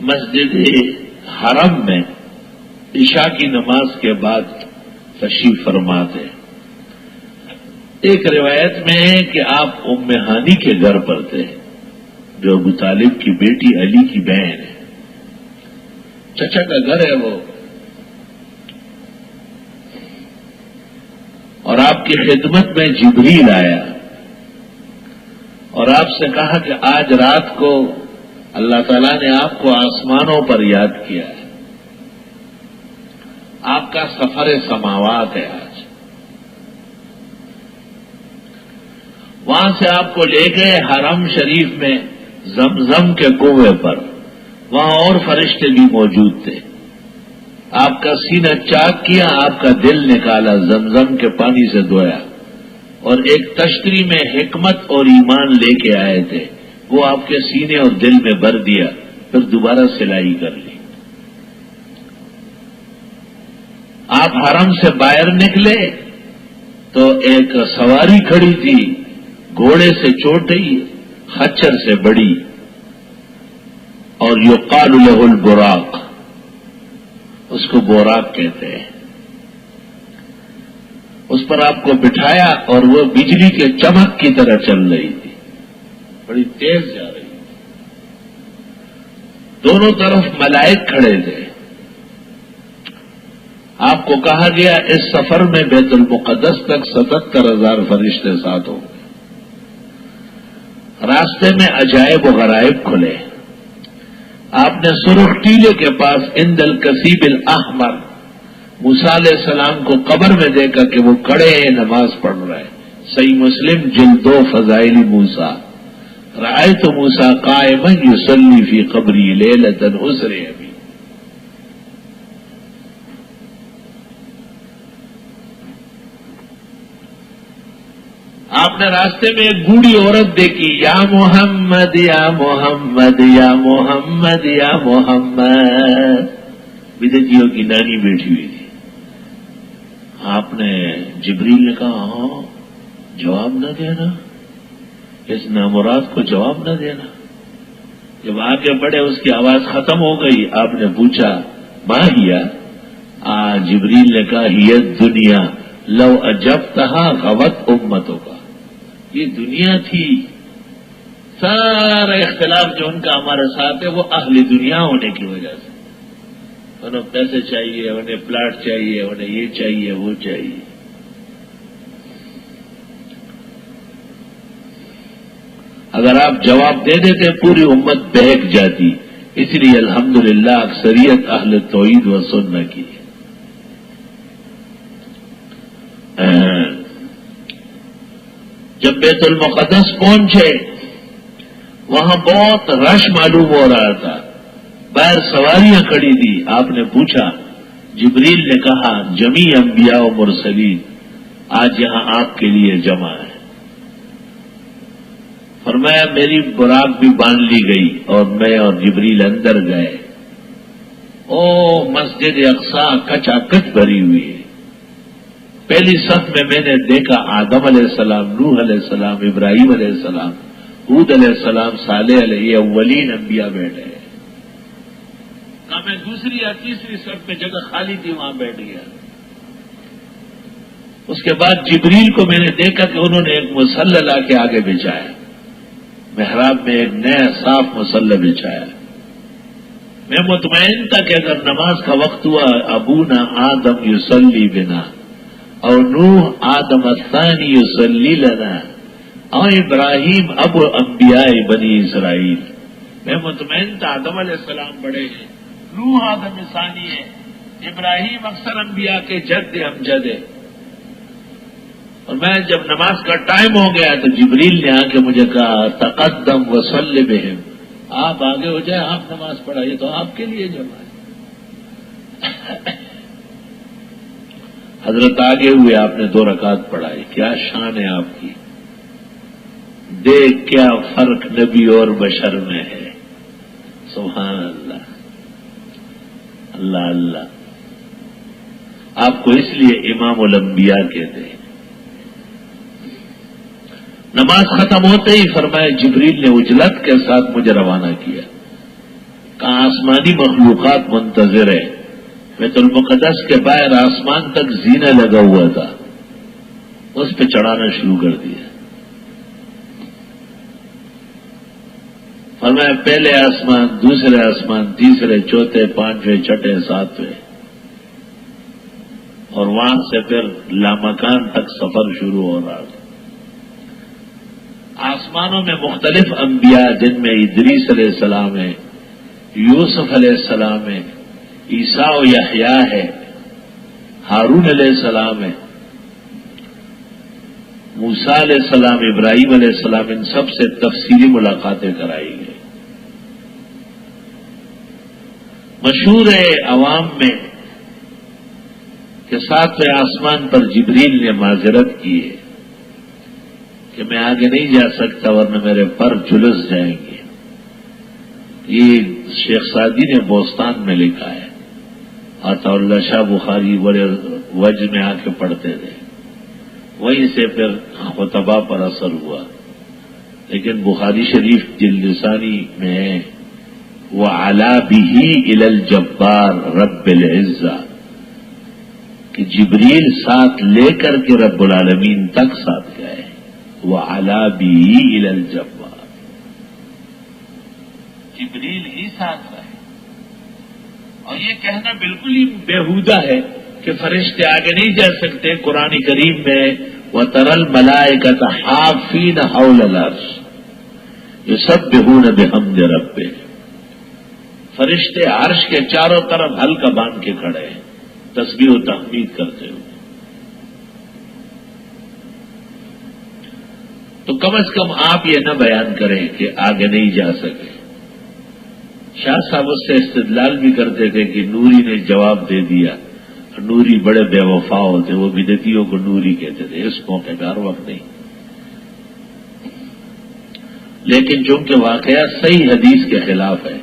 مسجد حرم میں عشاء کی نماز کے بعد تشریف فرما تھے. ایک روایت میں ہے کہ آپ ام ہانی کے گھر پر تھے جو ابو طالب کی بیٹی علی کی بہن ہے. چچا کا گھر ہے وہ, اور آپ کی خدمت میں جبریل آیا اور آپ سے کہا کہ آج رات کو اللہ تعالیٰ نے آپ کو آسمانوں پر یاد کیا ہے, آپ کا سفر سماوات ہے آج. وہاں سے آپ کو لے گئے حرم شریف میں زمزم کے کنویں پر. وہاں اور فرشتے بھی موجود تھے. آپ کا سینہ چاک کیا, آپ کا دل نکالا, زمزم کے پانی سے دھویا, اور ایک تشتری میں حکمت اور ایمان لے کے آئے تھے, وہ آپ کے سینے اور دل میں بھر دیا. پھر دوبارہ سلائی کر لی. آپ حرم سے باہر نکلے تو ایک سواری کھڑی تھی, گھوڑے سے چھوٹی, خچر سے بڑی, اور یقال له البراق, اس کو بوراق کہتے ہیں. اس پر آپ کو بٹھایا اور وہ بجلی کے چمک کی طرح چل رہی تھی, بڑی تیز جا رہی تھی. دونوں طرف ملائک کھڑے تھے. آپ کو کہا گیا اس سفر میں بیت المقدس تک 77,000 فرشتے ساتھ ہوں گے. راستے میں عجائب و غرائب کھلے. آپ نے سرخ ٹیلے کے پاس عند الکثیب الاحمر موسیٰ علیہ السلام کو قبر میں دیکھا کہ وہ کھڑے ہیں, نماز پڑھ رہے ہیں. صحیح مسلم جلد 2 فضائل موسیٰ. رأیت موسیٰ قائما یصلی فی قبری لیلۃ اسری بی. آپ نے راستے میں ایک بوڑھی عورت دیکھی, یا محمد یا محمد یا محمد یا محمد. بدعتیوں کی نانی بیٹھی ہوئی تھی. آپ نے جبریل نے کہا ہاں جواب نہ دینا, اس نامراد کو جواب نہ دینا. جب آگے بڑھے اس کی آواز ختم ہو گئی. آپ نے پوچھا ماں ہیا؟ جبریل نے کہا ہی دنیا لو اجبتہا غوت امتوں کا. یہ دنیا تھی. سارا اختلاف جو ان کا ہمارے ساتھ ہے وہ اہل دنیا ہونے کی وجہ سے. انہیں پیسے چاہیے, انہیں پلاٹ چاہیے, انہیں یہ چاہیے, وہ چاہیے. اگر آپ جواب دے دیتے پوری امت بہک جاتی. اس لیے الحمدللہ اکثریت اہل توحید و سنت کی. جب بیت المقدس پہنچے وہاں بہت رش معلوم ہو رہا تھا. باہر سواریاں کھڑی تھی. آپ نے پوچھا, جبریل نے کہا جمیع انبیاء و مرسلین آج یہاں آپ کے لیے جمع ہے. فرمایا میری براق بھی باندھ لی گئی اور میں اور جبریل اندر گئے. او مسجد اقصی کچا کچ بھری ہوئی ہے. پہلی صف میں نے دیکھا آدم علیہ السلام, نوح علیہ السلام, ابراہیم علیہ السلام, ہود علیہ السلام, صالح علیہ, یہ اولین انبیاء بیٹھے ہیں. میں دوسری یا تیسری صف میں جگہ خالی تھی وہاں بیٹھ گیا. اس کے بعد جبریل کو میں نے دیکھا کہ انہوں نے ایک مصلی لا کے آگے بچھایا. محراب میں ایک نیا صاف مصلی بچھایا. میں مطمئن تھا کہ اگر نماز کا وقت ہوا ابونا آدم یصلی بنا اور نوح آدم الثانی یصلی لنا اور ابراہیم ابو انبیاء بنی اسرائیل. میں مطمئن تھا آدم علیہ السلام بڑے ہیں, نوح آدم ثانی ہے, ابراہیم اکثر انبیاء کے جد امجد ہے. اور میں جب نماز کا ٹائم ہو گیا تو جبریل نے آ کے مجھے کہا تقدم وصلی بہم, آپ آگے ہو جائے, آپ نماز پڑھائیے تو آپ کے لیے جمع ہے. حضرت آگے ہوئے, آپ نے 2 رکعت پڑھائی. کیا شان ہے آپ کی, دیکھ کیا فرق نبی اور بشر میں ہے. سبحان اللہ, اللہ اللہ. آپ کو اس لیے امام الانبیاء کہتے ہیں۔ نماز ختم ہوتے ہی فرمایا جبریل نے اجلت کے ساتھ مجھے روانہ کیا، کہاں آسمانی مخلوقات منتظر ہے، بیت المقدس کے باہر آسمان تک زینہ لگا ہوا تھا، اس پہ چڑھانا شروع کر دیا۔ فرمایا پہلے آسمان، دوسرے آسمان، تیسرے، چوتھے، پانچویں، چھٹے، ساتویں، اور وہاں سے پھر لامکان تک سفر شروع ہو رہا تھا۔ آسمانوں میں مختلف انبیاء، جن میں ادریس علیہ السلام ہے، یوسف علیہ السلام ہے، عیسیٰ و یحییٰ ہے، ہارون علیہ السلام ہے، موسیٰ علیہ السلام، ابراہیم علیہ السلام، ان سب سے تفصیلی ملاقاتیں کرائی گئی۔ مشہور ہے عوام میں کہ ساتویں آسمان پر جبریل نے معذرت کی ہے کہ میں آگے نہیں جا سکتا ورنہ میرے پر جلس جائیں گے۔ یہ شیخ سعدی نے بوستان میں لکھا ہے، عطا اللہ شاہ بخاری بڑے وجہ میں آ کے پڑھتے تھے، وہیں سے پھر خطبہ پر اثر ہوا۔ لیکن بخاری شریف جلد ثانی میں ہے وَعَلَا بِهِ إِلَى الْجَبَّارِ رَبِّ الْعِزَّةِ، کہ جبریل ساتھ لے کر کے رب العالمین تک ساتھ گئے۔ وَعَلَا بِهِ إِلَى الْجَبَّارِ، جبریل ہی ساتھ رہے۔ اور یہ کہنا بالکل ہی بیہودہ ہے کہ فرشتے آگے نہیں جا سکتے۔ قرآن کریم میں وَتَرَى الْمَلَائِكَةَ حَافِّينَ حَوْلَ الْعَرْشِ يُسَبِّحُونَ بِحَمْدِ رَبِّهِمْ، فرشتے عرش کے چاروں طرف حلقہ باندھ کے کھڑے ہیں تسبیح و تحمید کرتے ہوئے۔ تو کم از کم آپ یہ نہ بیان کریں کہ آگے نہیں جا سکے۔ شاہ صاحب اس سے استدلال بھی کرتے تھے کہ نوری نے جواب دے دیا، نوری بڑے بے وفا ہوتے، وہ بدعتیوں کو نوری کہتے تھے، اس موقع پہ ہر وقت نہیں۔ لیکن چونکہ واقعہ صحیح حدیث کے خلاف ہے،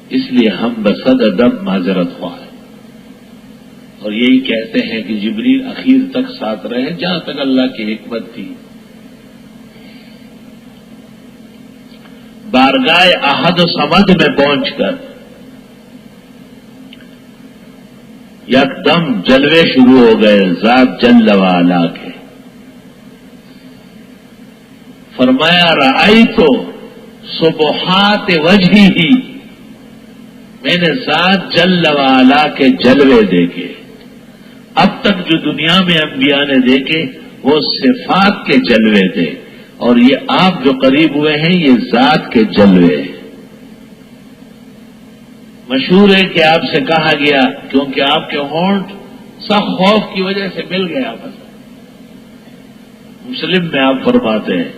اس لیے ہم بصد ادب معذرت خواہ ہیں، اور یہی کہتے ہیں کہ جبریل اخیر تک ساتھ رہے جہاں تک اللہ کی حکمت تھی۔ بارگاہ احد و صمد میں پہنچ کر یکدم جلوے شروع ہو گئے ذات جل و علا کے۔ فرمایا رأیت سبحات وجہہ، میں نے ذات جل و علا کے جلوے دیکھے۔ اب تک جو دنیا میں انبیاء نے دیکھے وہ صفات کے جلوے تھے، اور یہ آپ جو قریب ہوئے ہیں یہ ذات کے جلوے۔ مشہور ہے کہ آپ سے کہا گیا کیونکہ آپ کے ہونٹ سخت خوف کی وجہ سے مل گئے آپس میں۔ مسلم میں آپ فرماتے ہیں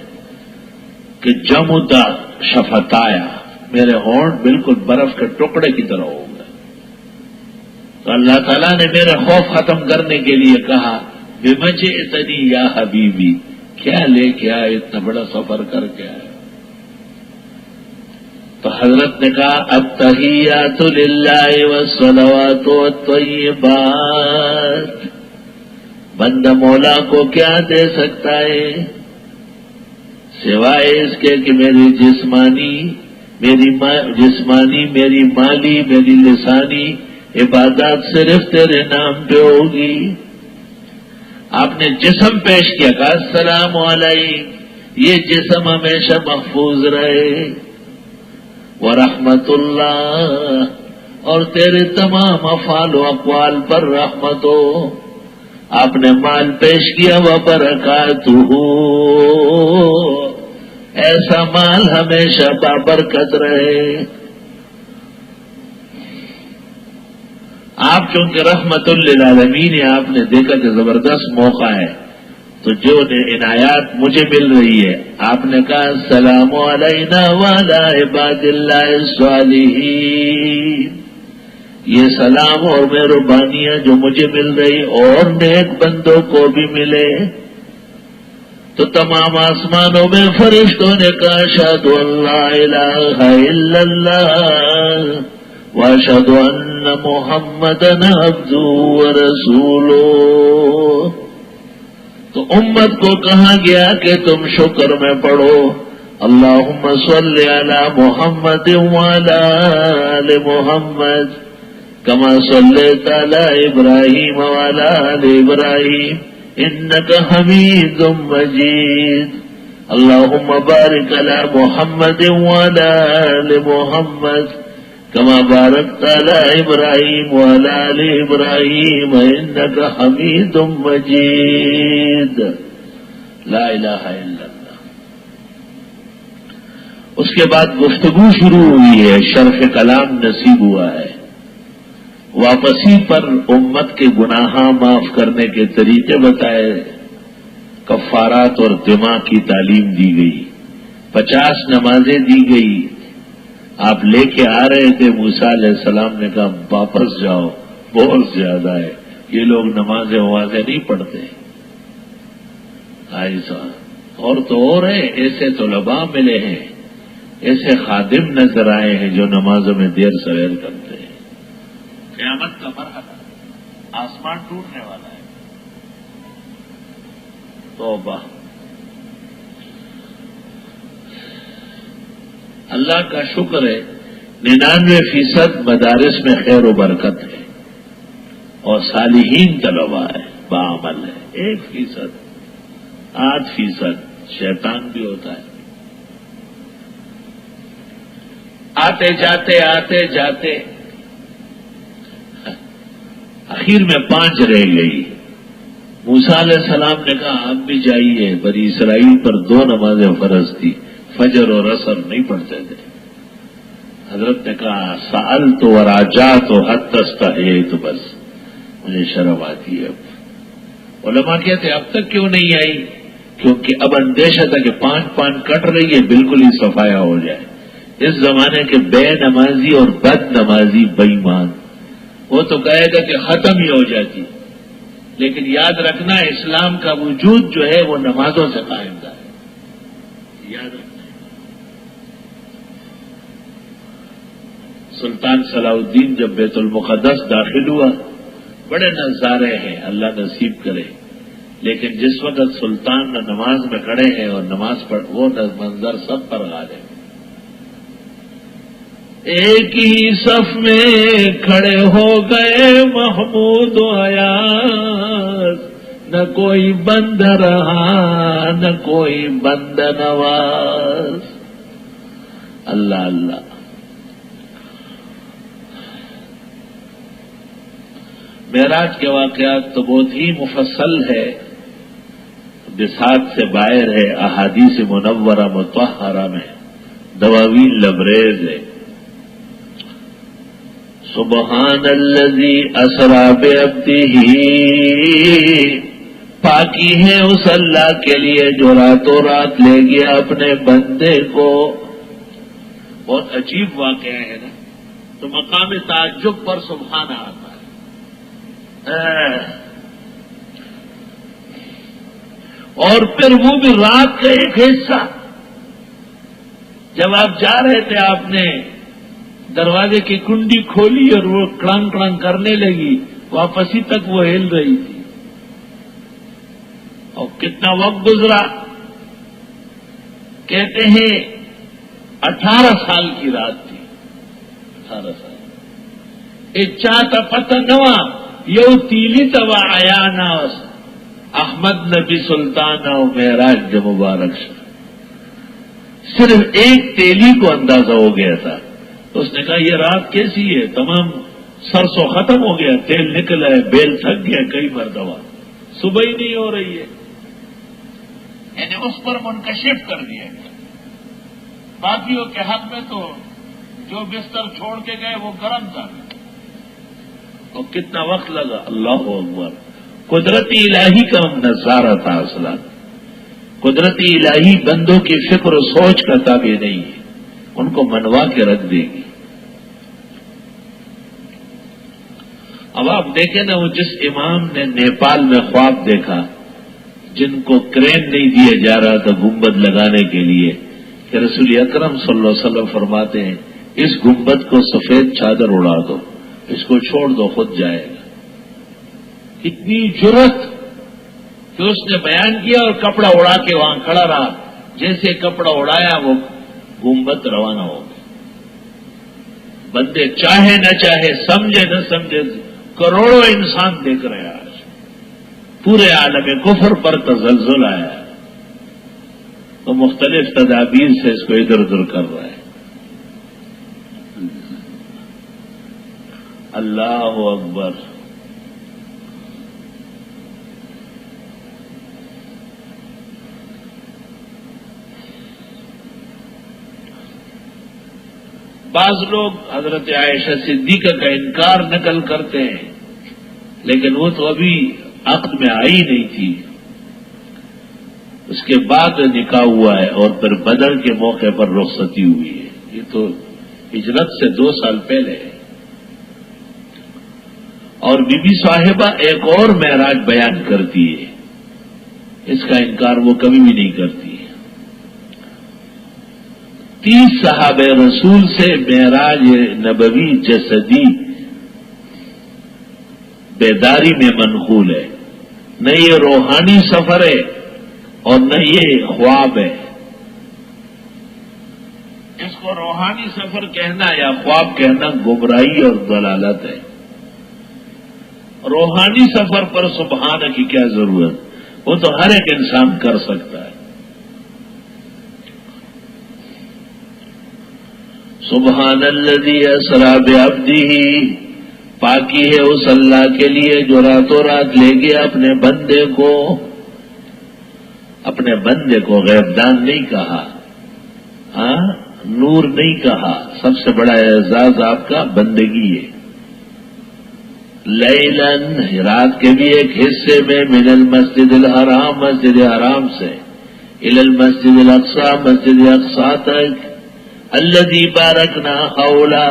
کہ جمدا شفتایا، میرے ہونٹ بالکل برف کے ٹکڑے کی طرح ہو گئے۔ تو اللہ تعالیٰ نے میرے خوف ختم کرنے کے لیے کہا بِمَجِئْتَنِي یا حبیبی، کیا لے کے آئے اتنا بڑا سفر کر کے آئے؟ تو حضرت نے کہا التحیات للہ والصلوات والطیبات، بندہ مولا کو کیا دے سکتا ہے سوائے اس کے کہ میری جسمانی، میری مالی، میری لسانی عبادات صرف تیرے نام پہ ہوگی۔ آپ نے جسم پیش کیا، کہا السلام علیک، یہ جسم ہمیشہ محفوظ رہے، ورحمت اللہ، اور تیرے تمام افعال و اقوال پر رحمت ہو۔ آپ نے مال پیش کیا وبرکاتہ، ایسا مال ہمیشہ بابرکت رہے۔ آپ چونکہ رحمت للعالمین ہیں، آپ نے دیکھا کہ زبردست موقع ہے، تو جو عنایات مجھے مل رہی ہے، آپ نے کہا السلام علینا وعلی عباد اللہ الصالحین، یہ سلام اور مہربانیاں جو مجھے مل رہی اور نیک بندوں کو بھی ملے۔ تو تمام آسمانوں میں فرشتوں نے کہا اشہد ان لا الہ الا اللہ واشهد ان محمدا عبده ورسوله. تو امت کو کہا گیا کہ تم شکر میں پڑھو اللہم صل علی محمد وعلی آل محمد کما صلیت علی ابراہیم وعلی آل ابراہیم انک حمید مجید. اللہم بارک علی محمد وعلی آل محمد کما بارکت علی ابراہیم وعلی آل ابراہیم انک حمید مجید. لا الہ الا اللہ. اس کے بعد گفتگو شروع ہوئی ہے، شرح کلام نصیب ہوا ہے. واپسی پر امت کے گناہ معاف کرنے کے طریقے بتائے، کفارات اور دماء کی تعلیم دی گئی، 50 نمازیں دی گئی. آپ لے کے آ رہے تھے، موسیٰ علیہ السلام نے کہا واپس جاؤ، بہت زیادہ ہے، یہ لوگ نمازیں نہیں پڑھتے. ایسا اور تو اور ہے، ایسے طلباء ملے ہیں، ایسے خادم نظر آئے ہیں جو نمازوں میں دیر سویر کرتے ہیں. قیامت کا مرحلہ، آسمان ٹوٹنے والا ہے. توبہ. اللہ کا شکر ہے 99% مدارس میں خیر و برکت ہے اور صالحین طلباء ہے، باعمل ہے. 1%، 8% شیطان بھی ہوتا ہے. آتے جاتے آخر میں 5 رہ گئی. موسیٰ علیہ السلام نے کہا آپ بھی جائیے. بنی اسرائیل پر 2 نمازیں فرض تھی، فجر اور عصر نہیں پڑھتے تھے. حضرت نے کہا سألت وراجعت حتی استحییت، تو بس مجھے شرم آتی ہے. علماء کہتے اب تک کیوں نہیں آئی؟ کیونکہ اب اندیشہ تھا کہ 5 کٹ رہی ہے، بالکل ہی صفایا ہو جائے. اس زمانے کے بے نمازی اور بد نمازی بےایمان، وہ تو کہے گا کہ ختم ہی ہو جاتی. لیکن یاد رکھنا اسلام کا وجود جو ہے وہ نمازوں سے قائم تھا. یاد رکھنا. سلطان صلاح الدین جب بیت المقدس داخل ہوا، بڑے نظارے ہیں، اللہ نصیب کرے. لیکن جس وقت سلطان نماز میں کھڑے ہیں اور نماز پڑھ، وہ منظر سب پر غالب. ایک ہی صف میں کھڑے ہو گئے محمود و ایاز، نہ کوئی بند رہا نہ کوئی بند نواز. اللہ اللہ. معراج کے واقعات تو بہت ہی مفصل ہے، بساط سے باہر ہے، احادیث منورہ مطہرہ میں دواوین لبریز ہے. سبحان الذی اسری بعبدہ، پاکی ہے اس اللہ کے لیے جو راتوں رات لے گیا اپنے بندے کو. بہت عجیب واقعہ ہے نا، تو مقام تعجب پر سبحان آتا ہے. اور پھر وہ بھی رات کا ایک حصہ، جب آپ جا رہے تھے آپ نے دروازے کی کنڈی کھولی اور وہ کڑنگ کڑنگ کرنے لگی، واپسی تک وہ ہل رہی تھی. اور کتنا وقت گزرا؟ کہتے ہیں 18 سال کی رات تھی. 18 سال. چاہتا پتہ نوا یو تیلی توا آیا نا احمد نبی سلطان و معراج جو مبارک شاہ. صرف ایک تیلی کو اندازہ ہو گیا تھا. تو اس نے کہا یہ رات کیسی ہے؟ تمام سرسوں ختم ہو گیا، تیل نکل ہے، بیل تھک گیا کئی مرتبہ، صبح ہی نہیں ہو رہی ہے. یعنی اس پر منکشف کر دیا گیا. باقیوں کے حق میں تو جو بستر چھوڑ کے گئے وہ گرم تھا. اور کتنا وقت لگا؟ اللہ اکبر. قدرتی الہی کا نظارہ تھا. اصلا قدرتی الہی بندوں کی فکر و سوچ کا تابع نہیں ہے، ان کو منوا کے رکھ دے گی. اب آپ دیکھیں نا، وہ جس امام نے نیپال میں خواب دیکھا، جن کو کرین نہیں دیا جا رہا تھا گنبد لگانے کے لیے، کہ رسول اکرم صلی اللہ علیہ وسلم فرماتے ہیں اس گنبد کو سفید چادر اڑا دو، اس کو چھوڑ دو، خود جائے گا۔ اتنی جرت کہ اس نے بیان کیا اور کپڑا اڑا کے وہاں کھڑا رہا، جیسے کپڑا اڑایا وہ گنبد روانہ ہو گئی۔ بندے چاہے نہ چاہے، سمجھے نہ سمجھے، کروڑوں انسان دیکھ رہے ہیں آج، پورے عالم کفر پر تزلزل آیا ہے، تو مختلف تدابیر سے اس کو ادھر ادھر کر رہا ہے۔ اللہ اکبر۔ بعض لوگ حضرت عائشہ صدیقہ کا انکار نقل کرتے ہیں، لیکن وہ تو ابھی عقد میں آئی نہیں تھی، اس کے بعد نکاح ہوا ہے اور پھر بدر کے موقع پر رخصتی ہوئی ہے۔ یہ تو ہجرت سے 2 سال پہلے ہے۔ اور بی بی صاحبہ ایک اور معراج بیان کرتی ہے، اس کا انکار وہ کبھی بھی نہیں کرتی ہے۔ 30 صحابہ رسول سے معراج نبوی جسدی بیداری میں منقول ہے، نہ یہ روحانی سفر ہے اور نہ یہ خواب ہے۔ اس کو روحانی سفر کہنا یا خواب کہنا گمراہی اور ضلالت ہے۔ روحانی سفر پر سبحان کی کیا ضرورت، وہ تو ہر ایک انسان کر سکتا ہے۔ سبحان الذی اسری بعبدہ، پاکی ہے اس اللہ کے لیے جو راتوں رات لے گیا اپنے بندے کو۔ اپنے بندے کو غیبدان نہیں کہا، ہاں نور نہیں کہا، سب سے بڑا اعزاز آپ کا بندگی ہے۔ لیلاً، رات کے بھی ایک حصے میں، من المسجد الحرام، مسجد حرام سے، الی المسجد الاقصی، مسجد اقصی تک، الذی بارکنا حولا،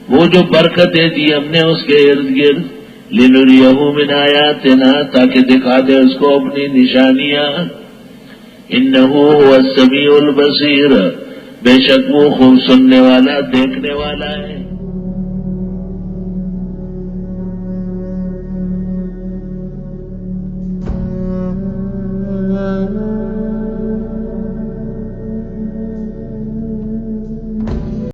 وہ جو برکتیں دی ہم نے اس کے ارد گرد، لنریہ من آیاتنا، تاکہ دکھا دے اس کو اپنی نشانیاں۔ انہ هو السمیع البصیر، بے شک وہ خوب سننے والا، دیکھنے والا ہے۔